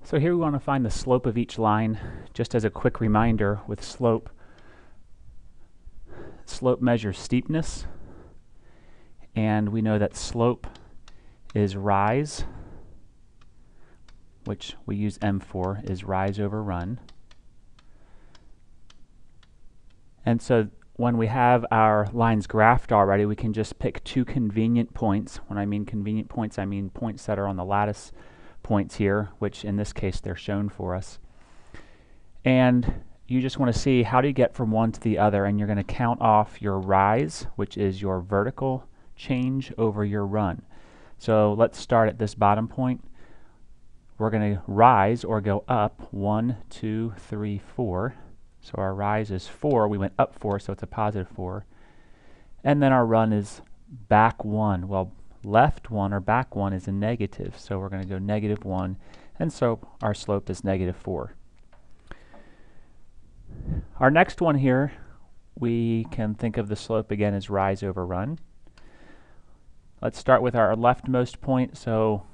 So here we want to find the slope of each line. Just as a quick reminder, with slope measures steepness, and we know that slope is rise, which we use m for, is rise over run. And so when we have our lines graphed already, we can just pick two convenient points. When I mean convenient points, I mean points that are on the lattice points here, which in this case they're shown for us. And you just want to see how do you get from one to the other, and you're going to count off your rise, which is your vertical change over your run. So let's start at this bottom point. We're going to rise or go up 1, 2, 3, 4. So our rise is 4. We went up 4, so it's a positive 4. And then our run is back 1. Well, left 1 or back 1 is a negative, so we're going to go negative 1, and so our slope is negative 4. Our next one here, we can think of the slope again as rise over run. Let's start with our leftmost point. So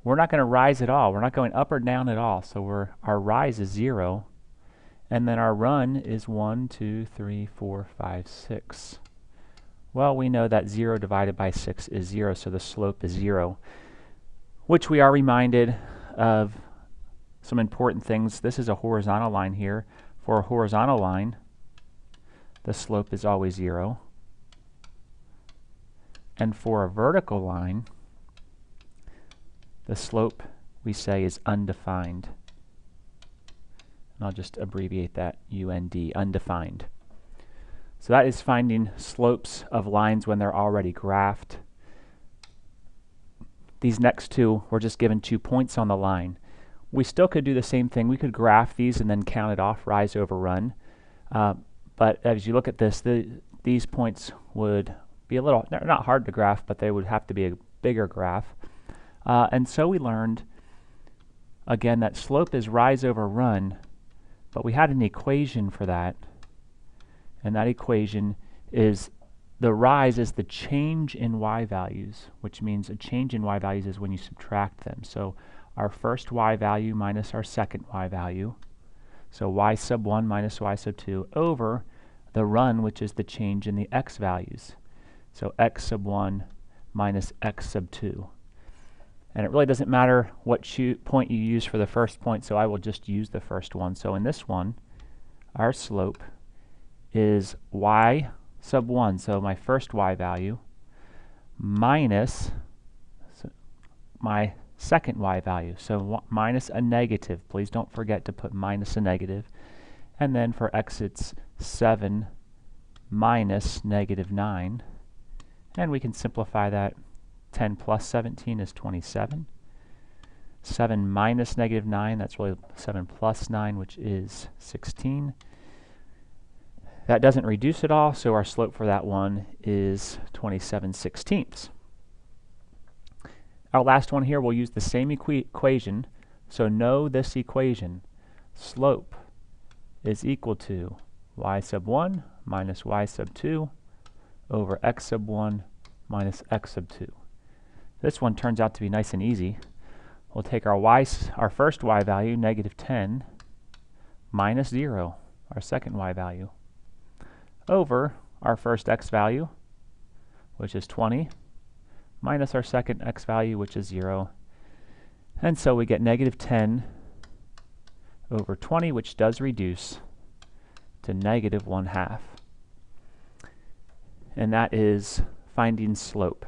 we're not going to rise at all. We're not going up or down at all. So our rise is 0. And then our run is 1, 2, 3, 4, 5, 6. Well, we know that 0 divided by 6 is 0, so the slope is 0, which we are reminded of some important things. This is a horizontal line here. For a horizontal line, the slope is always 0. And for a vertical line, the slope, we say, is undefined. And I'll just abbreviate that UND, undefined. So that is finding slopes of lines when they're already graphed. These next two, we're just given 2 points on the line. We still could do the same thing. We could graph these and then count it off, rise over run. But as you look at this, these points would be a little, they're not hard to graph, but they would have to be a bigger graph. And so we learned, again, that slope is rise over run, but we had an equation for that. And that equation is the rise is the change in y values, which means a change in y values is when you subtract them. So our first y value minus our second y value, so y sub 1 minus y sub 2 over the run, which is the change in the x values. So x sub 1 minus x sub 2. And it really doesn't matter what point you use for the first point, so I will just use the first one. So in this one, our slope is y sub 1, so my first y value, minus my second y value. So minus a negative. Please don't forget to put minus a negative. And then for x, it's 7 minus negative 9. And we can simplify that. 10 plus 17 is 27. 7 minus negative 9, that's really 7 plus 9, which is 16. That doesn't reduce at all, so our slope for that one is 27/16. Our last one here, we'll use the same equation. So know this equation. Slope is equal to y sub 1 minus y sub 2 over x sub 1 minus x sub 2. This one turns out to be nice and easy. We'll take our first y value, negative 10, minus 0, our second y value, over our first x value, which is 20, minus our second x value, which is 0. And so we get negative 10 over 20, which does reduce to negative 1/2. And that is finding slope.